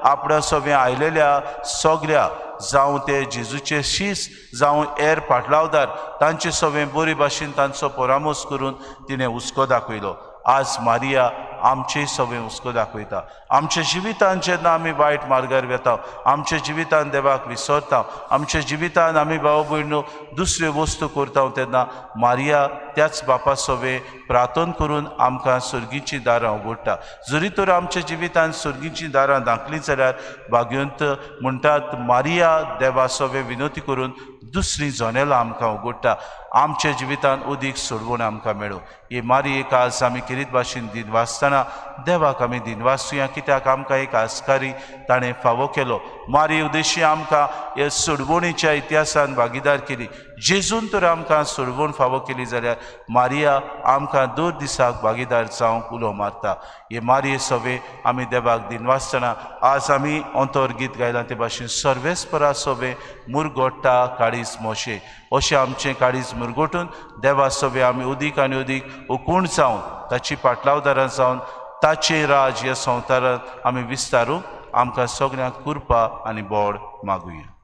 Speaker 5: आपणा सवे आयलेल्या सगळ्या जावं ते जेजूचे शीस जावं हेर पाटलावदार तांचे सवे बरे भाशेन तांचो परामोस करून तिणें हुस्को दाखयलो. आज मारिया आमचे सवे हुस्को दाखयता. आमच्या जिवितान जेन्ना आमी वायट मार्गार वेता, आमच्या जिवितान देवाक विसरता, आमच्या जिवितान आमी भाव भयणो दुसऱ्यो वस्तू करता, तेन्ना मारिया त्याच बापा सवे प्रार्थना करून आमकां सुर्गीचीं दारां उगडटा. जरी तर आमच्या जिवितान सुर्गीचीं दारां धांकलीं जाल्यार भाग्यवंत म्हणटात मारिया देवा सवे विनोती करून दुसरीं जनेलां आमकां उगडटा. आमच्या जिवितान अदीक सोडवण आमकां मेळो. ही मारयेक आज आमी किरीत भाशेन दिनवासतना देवाक आमी दिनवासुया, कित्याक आमकां एक आस्कारी ताणें फावो केलो. मारये उद्देशी आमकां हे सोडवणीच्या इतिहासान भागीदार केली. जेजून तर आमकां सोडवण फावो केली जाल्यार मारिया आमकां दर दिसाक भागीदार जावंक उलो मारता. हे मारये सवे आमी देवाक दिनवासतना आज आमी अंतर गीत गायलां ते भाशेन सर्वेस्परा सवे मुरगोडटा काळीज मोशे, अशें आमचें काळीज मुरगोटून देवा सवे आमी अदीक आनी अदीक उकूण जावन ताची पाटलावदारां जावन ताचें राज ह्या संवसारांत आमी विस्तारूंक आमकां सगळ्यांक कृपा आनी बोड मागुया.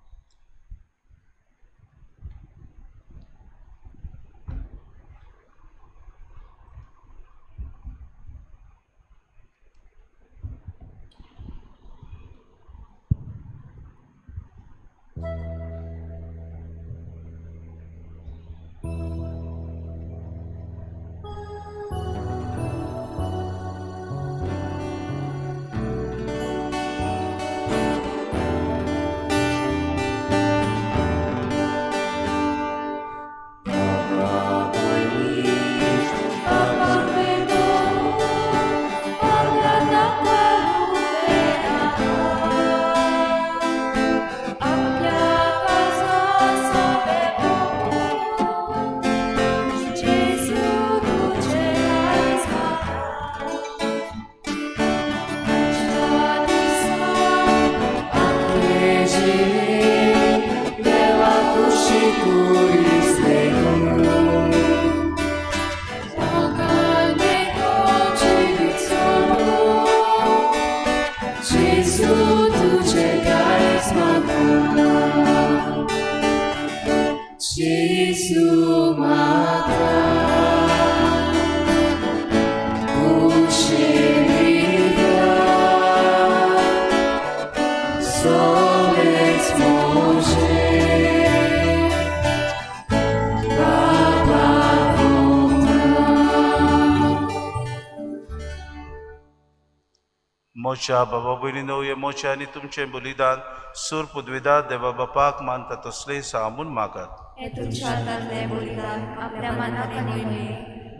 Speaker 5: मोच्या बाबा भयणीनो, हे मोचे आनी तुमचें बलिदान सूर पदवीदार देवा बापाक मानता तसलें सांबून मागात.
Speaker 2: हे तुमच्या हातांतलें बलिदान आपल्या मनांतले मोहिमे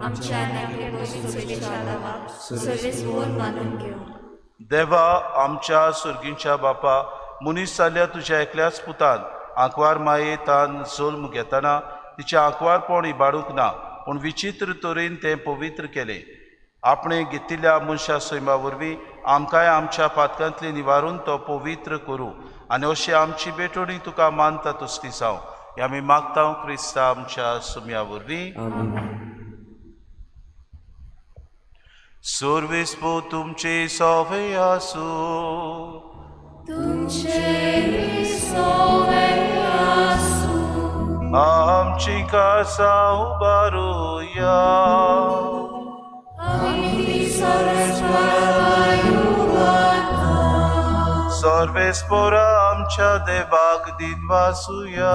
Speaker 2: आमच्या आनी आपले पवित्र सुबेच्या आदाराक सर्वेस्वर मानून घेव.
Speaker 5: देवा आमच्या सुर्गीच्या बापा, मनीस जाल्ल्या तुज्या एकल्याच पुतान आंकवार मायेतान जल्म घेतना तिचें आंकवारपण इबाडूंक ना, पूण विचित्र तरेन तें पवित्र केलें. आपणे घेतिल्ल्या मनशा सैमा वरवीं आमकांय आमच्या पातकांतली निवारून तो पवित्र करूं आनी अशी आमची बेटोणी तुका मानता तसली जावं. हे आमी मागता क्रिस्ता आमच्या सुम्या वरवीं. सर्वेस्पो तुमचे सवे आसूं, आमची कासा उबारुया. सर्वेस्पोरा आमच्या देवाक दिनवासुया.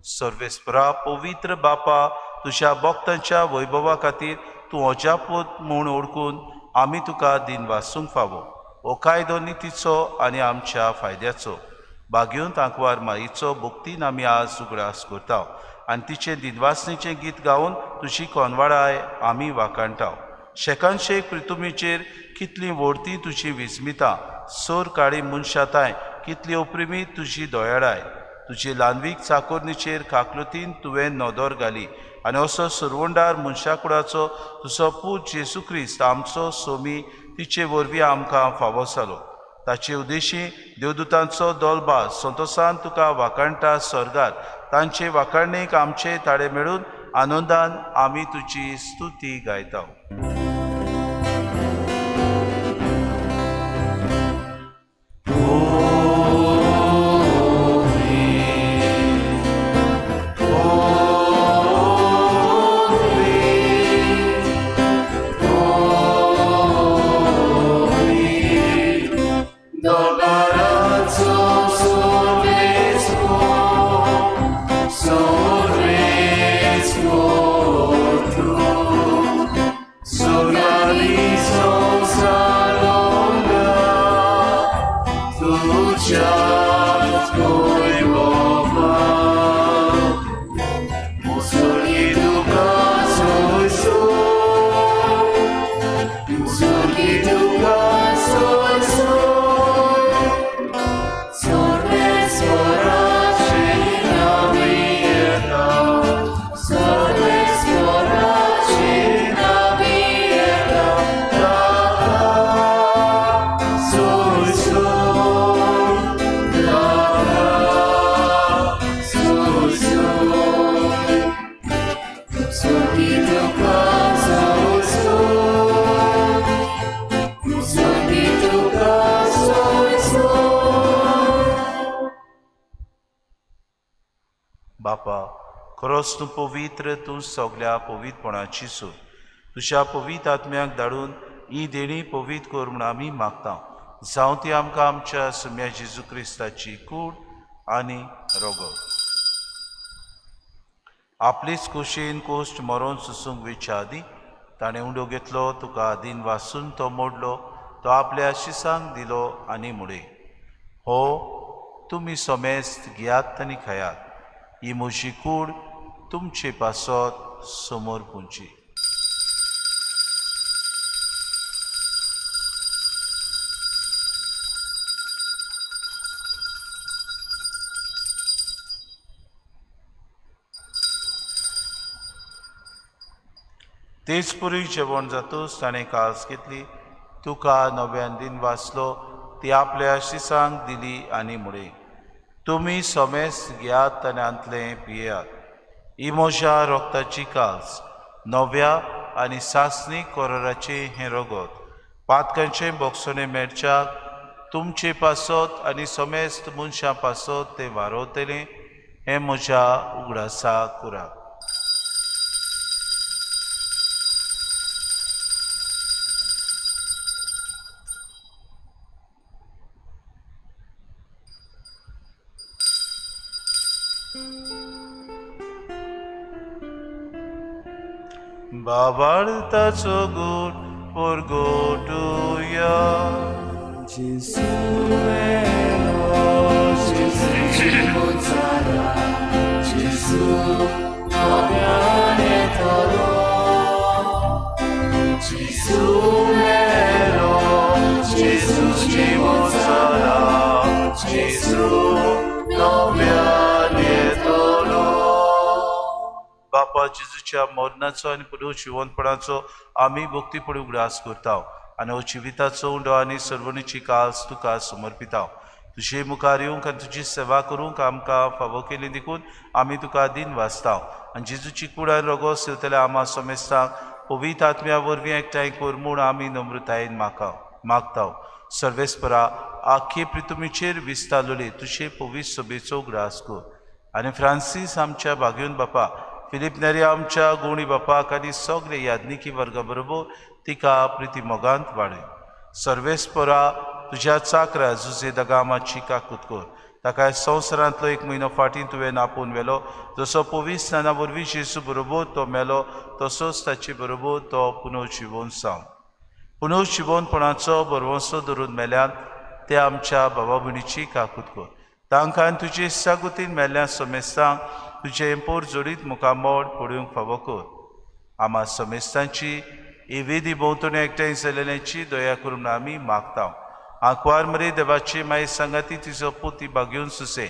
Speaker 5: सर्वेस्परा पवित्र बापा, तुझ्या भक्तांच्या वैभवा खातीर तूं अजापूत म्हूण ओळखून आमी तुका दिन वासूंक फावो. हो कायदो नितीचो आनी आमच्या फायद्याचो. बागेंत आंकवार माईचो भक्तीन आमी आज उगडास करता आनी तिचे दिनवासणेचें गीत गावन तुजी कोनवाडाय आमी वाखाणटाव. शेकानशेक पृथ्वीचेर कितली व्हडती तुजी विस्मिता, सोर काळी मनशाताय कितली अप्रिमीत तुजी दोयाडाय. तुजी ल्हानवीक चाकोरणीचेर काकलुतीन तुवें नदर घाली आनी असो सुरवंडार मनशाकुडाचो तुजो पूत जेजू क्रिस्त आमचो सोमी तिचे वरवीं आमकां फावो जालो. ताचे उद्देशी देवदूतांचो दोलबा संतोसान तुका वाखाणटा स्वर्गार. तांचे वाखाणणेक आमचे ताळे मेळून आनंदान आमी तुजी स्तुती गायता. बापा, खरोच तूं पवित्र, तूं सगळ्या पवित्रपणाची सूर. तुज्या पवित्र आत्म्याक धाडून ही देणी पवित्र कर म्हूण आमी मागता. जावं ती आमकां आमच्या सुम्या जेजू क्रिस्ताची कूड आनी रोगो. आपलीच खोशेन कोश्ट मरोन सुसूंक वेच्या आदी ताणें उंडो घेतलो, तुका दिन वासून तो मोडलो, तो आपल्या शिसांक दिलो आनी मुडे. हो तुमी सोमेस्त घेयात आनी खायात. ही म्हजी कूड तुमचे पासत समोर पुंची. तेच पुरी जेवण जातूच ताणें कास घेतली, तुका नव्यान दिन वाचलो, ती आपल्या शिसांक दिली आनी मुडे. तुमी सोमेस्त घेयात आनी आंतलें पियेयात. ही म्हज्या रोगताची कास, नव्या आनी सासणी कोराचे हें रगत, पातकांचें बोगसोने मेळच्याक तुमचे पासत आनी सोमेस्त मनशां पासत तें वारोवतलें. हें म्हज्या उगडासा कुराक. Babartaco good for gotuya. Jesus बापा जेजूच्या मरणाचो आनी पुरो जिवंतपणाचो आमी भक्तीपणे उगडास करता आनी हो जिविताचो उंडो आनी सर्वणीची कास तुका समर्पिता. तुजे मुखार येवंक आनी तुजी सेवा करूंक आमकां फावो केली देखून आमी तुका दिन वाचता आनी जेजूची कूड आनी रगो सिरतल्या आमा समेस्तांक पवित्र आत्म्या वरवीं एकठांय कर म्हूण आमी नम्रतायेन मागता. सर्वेस्परा आख्खे पृथ्वीचेर विस्तारलेले तुजे पवित्र सभेचो उगडास कर आनी फ्रांसीस आमच्या भाग्योन बापा, फिलिप नेरी आमच्या गोणी बापाक आनी सगळे याज्ञिकी वर्गा बरोबर तिका प्रिती मोगांत वाडय. सर्वेस्परा तुज्या चाकरा जुजे दगामाची काकूत कर. ताका संवसारांतलो 1 म्हयनो फाटीं तुवें आपोवन व्हेलो जसो पवित्र स्नाना वरवीं जेजू बरोबर तो मेलो तसोच ताचे बरोबर तो पुनर्जिवन जावन पुनर्जिवनपणाचो बरवंसो धरून मेल्यान ते आमच्या भावा भयणीची काकूट कर तांकां तुजे सागुतीन मेल्ल्या समेस्तांक तुजे पोर जोडीत मुखामोड पडूंक फावो कर आमा समेस्तांची ही विधी भोंवतणी एकठांय जालेल्याची दया करून आमी मागता आंकवार मरे देवाची माय सांगाती तिजो पुती बागेवन सुसे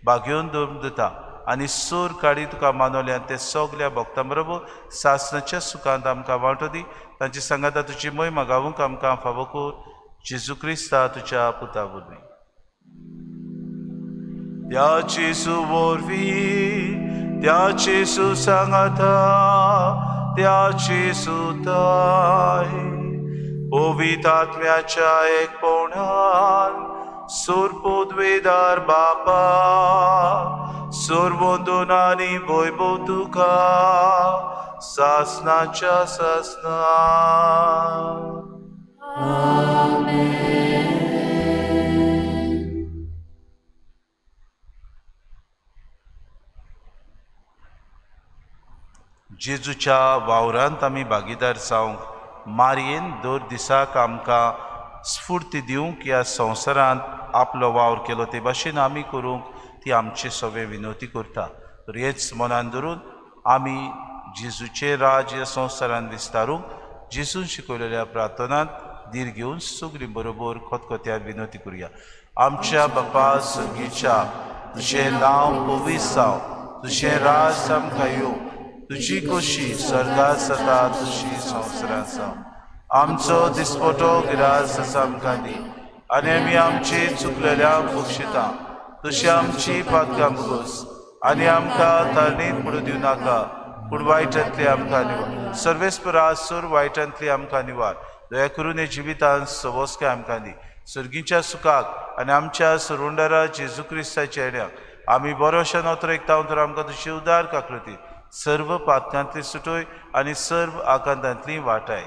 Speaker 5: बागेवन दवरून दिता आनी सूर काडी तुका मानवल्यान ते सगल्या भक्तां बरोबर सासणाच्या सुखांत आमकां वांटो दी तांची सांगाता तुजी मोहीम गावूंक आमकां फावो कर जेजू क्रिस्ता तुज्या पुता वरवीं त्याची सुवरवीं त्याची सुसांगाता त्याची सुताय पवित्र आत्म्याच्या एकपणान सुरपोद्वेदार बापा सुरवंदनानी वैभव तुका सासनाच्या सासना जेजूच्या वावरांत आमी भागीदार जावंक मारयेन दर दिसाक आमकां स्फूर्ती दिवंक ह्या संवसारांत आपलो वावर केलो ते भाशेन आमी करूंक ती आमचे सगळे विनवती करता तर हेच मनान धरून आमी जेजूचे राज ह्या संवसारांत विस्तारूंक जेजून शिकयलेल्या प्रार्थनांत धीर घेवन सगळीं बरोबर खतखत्यान विनवती करुया आमच्या बापा सर्गीच्या तुजें नांव पवित्र जावं तुजें राज आमकां येवं तुजी खोशी स्वर्गांत जाता तशी संवसारांत जावं आमचो दिसपटो गिरास आमकां दी आनी आमी आमची चुकलेल्यांक बक्षिता तशी आमची पातकां बगोस आनी आमकां तरणींत पडूं दिवं नाका पूण वायटांतली आमकां निवार सर्वेस्परा सूर वायटांतली आमकां निवार दया करून हे जिवितांत सवस्काय आमकां दी सर्गीच्या सुखाक आनी आमच्या सुरुंडरा जेजू क्रिस्ताच्या येण्याक आमी बरोशेन नोतरेक तर आमकां तुजी उदार काकृती सर्व पातकांतली सुटोय आनी सर्व आकांतांतली वाटाय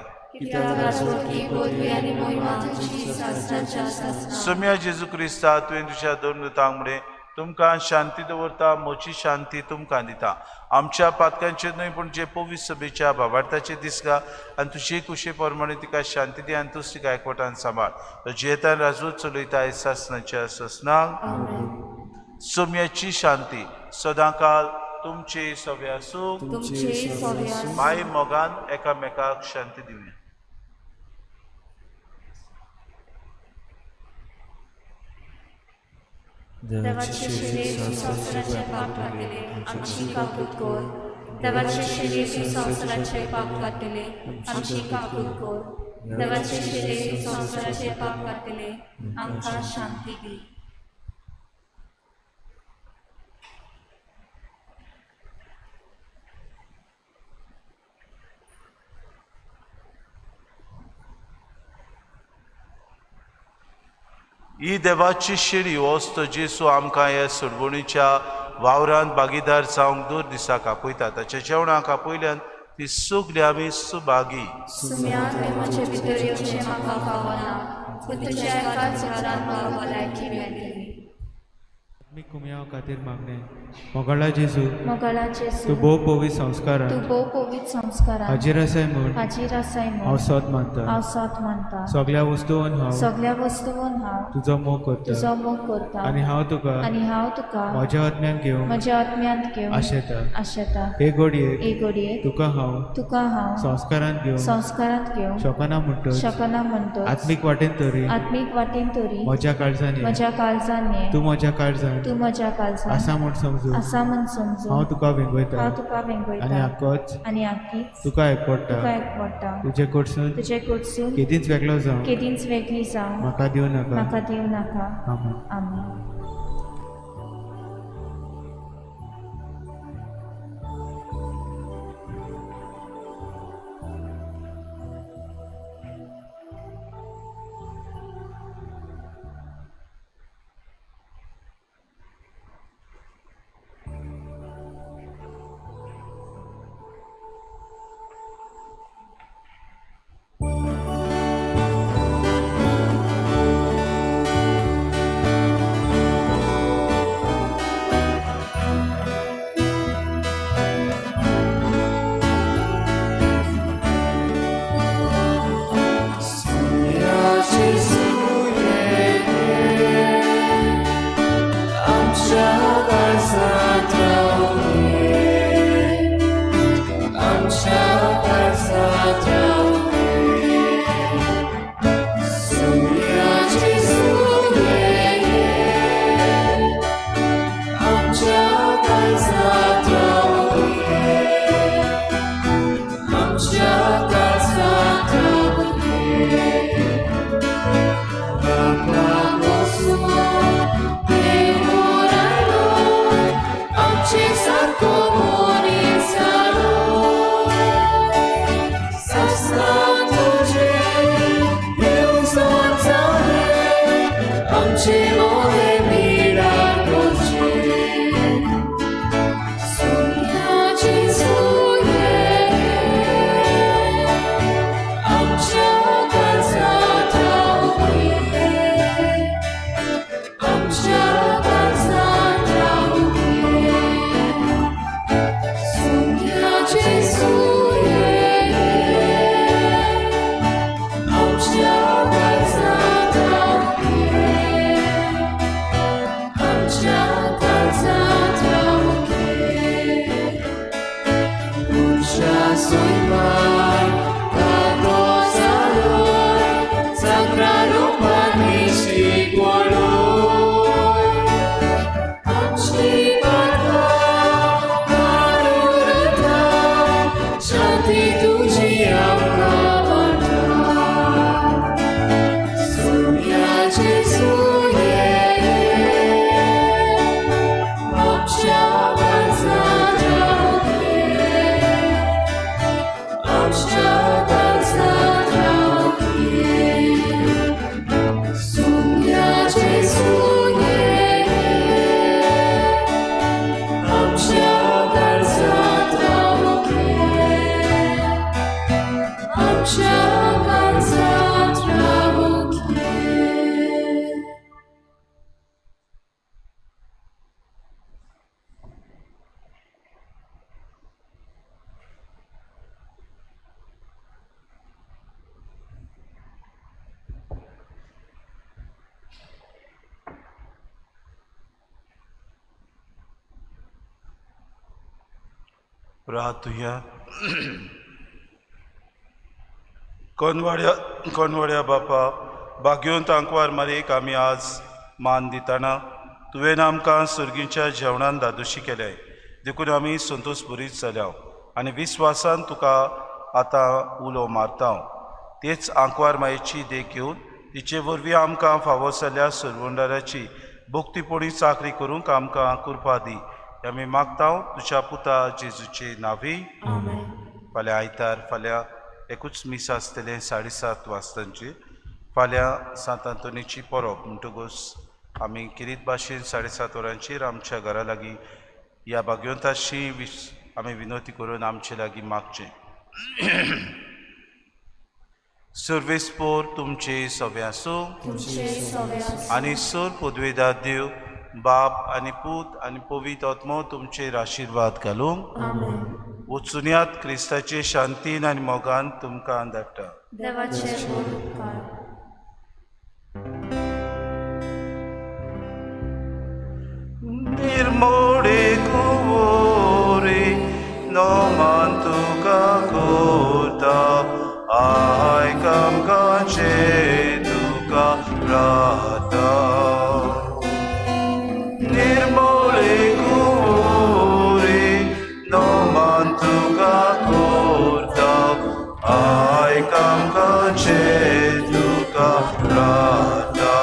Speaker 5: सोम्या जेजू क्रिस्ता तुवें तुज्या दोन दुतांक मुळे तुमकां शांती दवरता मोची शांती तुमकां दिता आमच्या पातकांचे न्हय पूण जे पवित्र सभेच्या भावार्थाचे दिसगा आनी तुजे कुशे प्रमाणे तिका शांती दी आनी तूं तिका एकवटान सांबाळ जेतान राजू चलयता सासनाच्या ससनाक सोम्याची शांती सदांकाल तुमचे सगळे आसूं माय मोगान एकामेकाक शांती दिवया
Speaker 7: देवाचे शरीर संवसाराचे पाप काढले आमची काकूट कर देवाचे शरीर संवसाराचे पाप काढले आमची काकूट कर देवाचे शरीर संवसाराचे पाप काढले आमकां शांती दी
Speaker 5: ही देवाची शिडी वस्त जेसू आमकां ह्या सोडवणीच्या वावरांत भागीदार जावंक दर दिसाक आपयता ताच्या जेवणाक आपयल्यान ती सगळीं आमी सुभागी
Speaker 7: म्हजे भितर येवचें म्हाका फावना पूण तुज्या एकाच वेळार म्हाका भलायकी मेळटली
Speaker 8: मी कुमयाव खातीर मागणे मोगळा जेजू
Speaker 1: तू
Speaker 8: तू भोव पवित्र संस्कारान
Speaker 1: भोव पवित्र संस्कारान
Speaker 8: हाजीर आसाय म्हूण हांव सत मानता सगळ्या वस्तूंवन हांव तुजो मोग करता आनी हांव तुका म्हज्या आत्म्यान घेवन आशेता हे घडये तुका हांव संस्कारांत घेवन शकना म्हणटो आत्मीक वाटेन तरी म्हज्या काळजांनी तूं म्हज्या काळजांत आसा म्हूण समजू हांव तुका वेंगयता आनी आख्खीच तुका एकवडटा तुजे कडसून केदींच वेगळी जावं म्हाका दिवं नाका आमेन
Speaker 5: प्रार्थुया. कोनवाड्या बापा, भाग्योन तांकवार मारीक आमी आज मान दिताना तुवें आमकां सुर्गीच्या जेवणान दादोशी केले, देखून आमी संतोश भरीत जाल्या आनी विस्वासान तुका आतां उलो मारता. तेच आंकवार मायेची देख घेवन तिचे वरवीं आमकां फावो जाल्ल्या सर्वंडाराची भोक्तीपोणी चाकरी करूंक आमकां कृपा दी. आमी मागता तुज्या पुता जेजूचे नांवी. फाल्यां आयतार, फाल्यां एकूच मीस आसतलें 7:30 वाजतांची. फाल्यां सांत आंतोनीची परब म्हणटकूच आमी किरीत भाशेन 7:30 वरांचेर आमच्या घरा लागीं ह्या भाग्यवंताची आमी विनोती करून आमचे लागीं मागचें. सर्वेस्पोर तुमचे सवे आसूं आनी सर पदवेदार देव बाप आनी पूत आनी पवित्र आत्मो तुमचेर आशिर्वाद घालूंक वचून क्रिस्ताचे शांतीन आनी मोगान तुमकां धाडटा. निर्मोडे कुवोरे नोमान तुका कोता आयक आमकांचे तुका राता. निर्मोळे कुवोरे नोमान तुका कोता आयक आमकांचे तुका राता.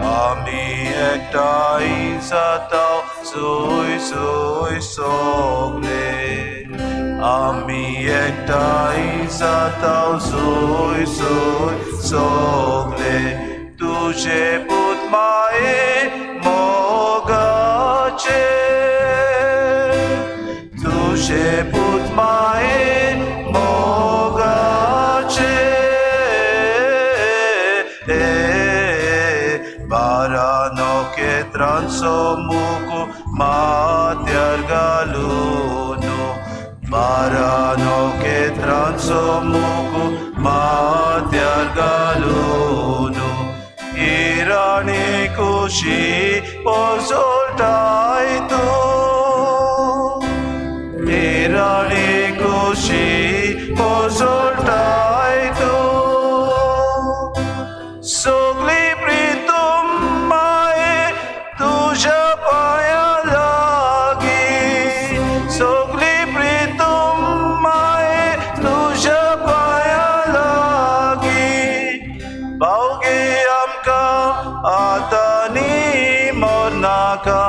Speaker 5: आमी एकठांय जाताव सोय सोय सोगले, आमी एकठांय जाताव सोय सोय सोगले, तुजे पूत माये मोगाचे, तुजे पूत माये मोगाचे. बारानो केत्रांचो मुको माथ्यार घालून, बारानो केत्रांचो मुको माथ्यार घालून, इराणी कुशी पोसोलताय तूं, इराणी कुशी पोसोलताय तूं. सगली प्रितूम माये तुझ्या पांया लागीं, सगली प्रितूम माये तुझ्या पांया लागीं. भावगे आमकां आतांनी मरनाका.